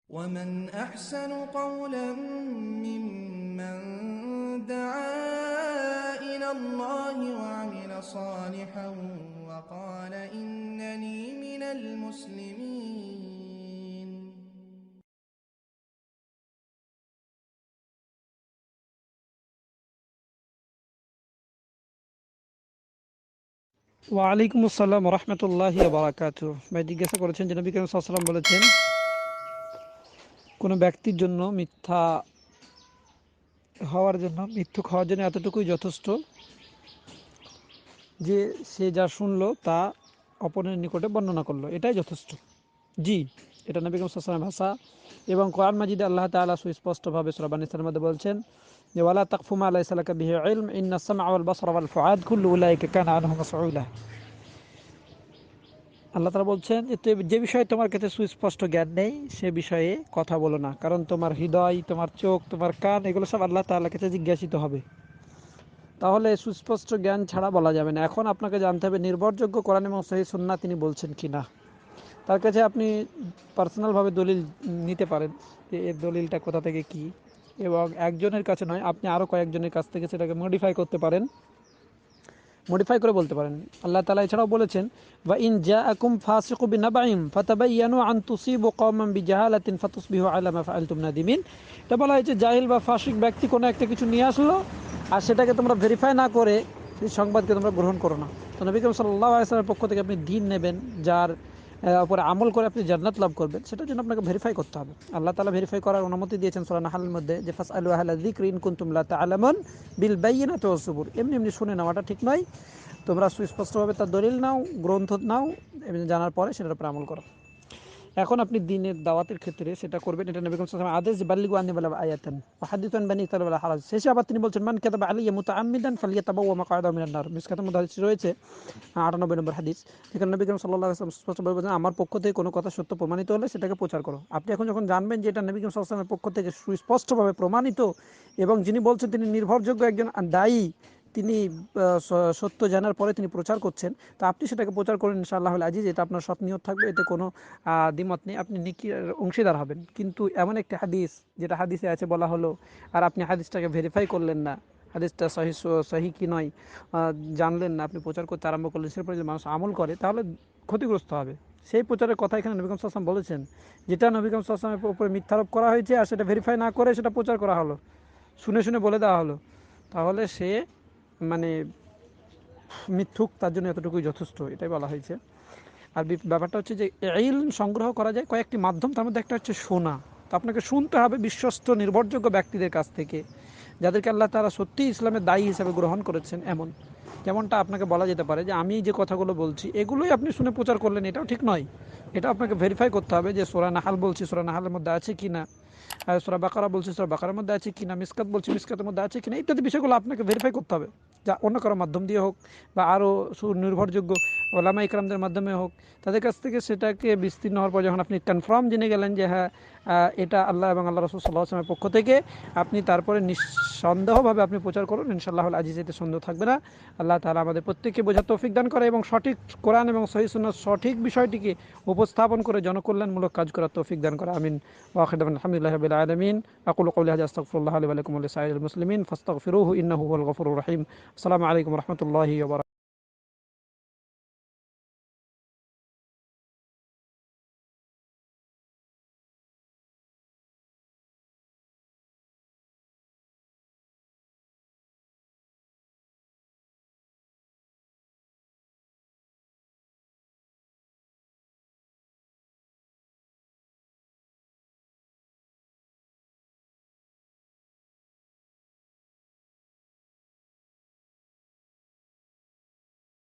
ومن أحسن قولا ممن دعا إلى الله وعمل صالحا وقال إنني من المسلمين. ওয়ালাইকুম আসসালাম রহমতুল্লাহি বারাকাতুহু। ভাই জিজ্ঞাসা করেছেন যে নবী করিম সাল্লাল্লাহু আলাইহি ওয়াসাল্লাম বলেছেন কোনো ব্যক্তির জন্য মিথ্যুক হওয়ার জন্য এতটুকুই যথেষ্ট যে সে যা শুনলো তা অপরের নিকটে বর্ণনা করলো, এটাই যথেষ্ট। জি, এটা নবী করিম সাল্লাল্লাহু আলাইহি ওয়াসাল্লামের ভাষা এবং কোরআন মাজিদে আল্লাহ তাআলা সুস্পষ্টভাবে সূরা বানী ইসরাঈলের মধ্যে বলছেন যে ওয়ালা তাকফু মা লাইসা লাকা বিহি ইলম ইন্নাস সামআ ওয়াল বাসরা ওয়াল ফুআদ কুল্লু উলাইকা কানা আনহু মাসউলা। আল্লাহ তাআলা বলছেন যে যে বিষয়ে তোমার কাছে সুস্পষ্ট জ্ঞান নেই সে বিষয়ে কথা বলো না, কারণ তোমার হৃদয়, তোমার চোখ, তোমার কান, এগুলো সব আল্লাহ তাআলার কাছে জিজ্ঞাসিত হবে। তাহলে সুস্পষ্ট জ্ঞান ছাড়া বলা যাবে না। এখন আপনাকে জানতে হবে নির্ভরযোগ্য কোরআন এবং সহিহ সুন্নাহ তিনি বলছেন কিনা। তার কাছে আপনি পার্সোনালভাবে দলিল নিতে পারেন যে এর দলিলটা কোথা থেকে কি, এবং একজনের কাছে নয়, আপনি আরও কয়েকজনের কাছ থেকে সেটাকে মডিফাই করে বলতে পারেন। আল্লাহ তাআলা এছাড়াও বলেছেন ওয়া ইন জাআকুম ফাসিকু বিনাবাইন ফাতাবায়ানু আন তুসিবু কওমান বিজাহালাতিন ফাতুসবিহু আলা মা ফাআলতুম নাদিমিন। এটা বলা হয়েছে জাহিল বা ফাসিক ব্যক্তি কোনো একটা কিছু নিয়ে আসলো আর সেটাকে তোমরা ভেরিফাই না করে সেই সংবাদকে তোমরা গ্রহণ করো না। তো নবী করিম সাল্লাল্লাহু আলাইহি ওয়াসাল্লামের পক্ষ থেকে আপনি দ্বীন নেবেন, যার উপরে আমল করে আপনি জান্নাত লাভ করবেন, সেটার জন্য আপনাকে ভেরিফাই করতে হবে। আল্লাহ তাআলা ভেরিফাই করার অনুমতি দিয়েছেন সূরা নাহলের মধ্যে যে ফাসআলু আহলা যিকরি ইন কুনতুম লা তা'লামুন বিল বাইয়িনাতি ওয়াস সুবুর। এমনি এমনি শুনে নেওয়াটা ঠিক নয়। তোমরা সুস্পষ্টভাবে তার দলিল নাও, গ্রন্থ নাও, জানার পরে সেটার উপর আমল করো। এখন আপনি দ্বীনের দাওয়াতের ক্ষেত্রে সেটা করবেন, এটা নবী করিম সাল্লাল্লাহু আলাইহি ওয়াসাল্লাম আদেশ, বাল্লিগু আন্নী ওয়ালাউ আয়াতান ওয়া হাদিসু আন বানী ইসরাঈল ওয়ালা হারাজ। শেষে আবার তিনি বলছেন মান কাযাবা আলাইয়া মুতাআম্মিদান ফালইয়াতাবাওয়া মাকআদাহু মিনান নার। মিশকাতের মধ্যে হাদিস রয়েছে 98 নম্বর হাদিস, যেখানে নবী করিম সাল্লাল্লাহু আলাইহি ওয়াসাল্লাম স্পষ্টভাবে বলেছেন আমার পক্ষ থেকে কোনো কথা সত্য প্রমাণিত হলে সেটাকে প্রচার করো। আপনি এখন যখন জানবেন যে এটা নবী করিম সাল্লাল্লাহু আলাইহি ওয়াসাল্লামের পক্ষ থেকে সুস্পষ্টভাবে প্রমাণিত এবং যিনি বলছেন তিনি নির্ভরযোগ্য একজন দায়ী, তিনি সত্য জানার পরে তিনি প্রচার করছেন, তো আপনি সেটাকে প্রচার করেন ইনশাআল্লাহুল আজিজ। এটা আপনার সৎ নিয়ত থাকবে, এতে কোনো দ্বিমত নেই, আপনি নেকির অংশীদার হবেন। কিন্তু এমন একটি হাদিস যেটা হাদিসে আছে বলা হলো আর আপনি হাদিসটাকে ভেরিফাই করলেন না, হাদিসটা সহি কি নয় জানলেন না, আপনি প্রচার করতে আরম্ভ করলেন, সেরপরে যদি মানুষ আমল করে তাহলে ক্ষতিগ্রস্ত হবে। সেই প্রচারের কথা এখানে নবী করিম সাল্লাল্লাহু আলাইহি ওয়াসাল্লাম বলেছেন, যেটা নবী করিম সাল্লাল্লাহু আলাইহি ওয়াসাল্লামের উপরে মিথ্যারোপ করা হয়েছে আর সেটা ভেরিফাই না করে সেটা প্রচার করা হলো, শুনে শুনে বলে দেওয়া হলো, তাহলে সে মানে মিথ্যুক, তার জন্য এতটুকুই যথেষ্ট, এটাই বলা হয়েছে। আর ব্যাপারটা হচ্ছে যে ইলম সংগ্রহ করা যায় কয়েকটি মাধ্যম, তার মধ্যে একটা হচ্ছে শোনা। তো আপনাকে শুনতে হবে বিশ্বস্ত নির্ভরযোগ্য ব্যক্তিদের কাছ থেকে, যাদেরকে আল্লাহ তাআলা সত্যিই ইসলামের দায়ী হিসেবে গ্রহণ করেছেন। যেমনটা আপনাকে বলা যেতে পারে যে আমি যে কথাগুলো বলছি এগুলোই আপনি শুনে প্রচার করলেন, এটাও ঠিক নয়। এটা আপনাকে ভেরিফাই করতে হবে যে সূরা নাহাল বলছি, সূরা নাহালের মধ্যে আছে কি না, সূরা বাকারা বলছি, সূরা বাকারার মধ্যে আছে কি না, মিসকাত বলছি, মিসকাতের মধ্যে আছে কি না, ইত্যাদি বিষয়গুলো আপনাকে ভেরিফাই করতে হবে, যা অন্য কারো মাধ্যম দিয়ে হোক বা আরও সুনির্ভরযোগ্য ওলামা ইকরামদের মাধ্যমে হোক, তাদের কাছ থেকে সেটাকে বিস্তীর্ণ হওয়ার পর যখন আপনি কনফার্ম জেনে গেলেন যে হ্যাঁ এটা আল্লাহ এবং আল্লাহ রাসূল সাল্লাল্লাহু আলাইহি ওয়াসাল্লামের পক্ষ থেকে, আপনি তারপরে নিঃসন্দেহভাবে আপনি প্রচার করুন, ইনশাআল্লাহুল আজিজ, এতে সন্দেহ থাকবে না। আল্লাহ তাআলা আমাদের প্রত্যেককে বোঝার তৌফিক দান করে এবং সঠিক কোরআন এবং সহিহ সুন্নাহর সঠিক বিষয়টিকে উপস্থাপন করে জনকল্যাণমূলক কাজ করার তৌফিক দান করে। আমিন। ওয়া আখিরু দাওয়ানা আলহামদুলিল্লাহি রাব্বিল আলামিন। আকুলু কওলি হাযা আস্তাগফিরুল্লাহ লি ওয়া লাকুম ওয়া লিসাইরিল মুসলিমিন ফাস্তাগফিরুহু ইন্নাহু হুয়াল গফুরুর রহিম। আসসালামু আলাইকুম ওয়া রাহমাতুল্লাহি ওয়া বারাকাতুহু।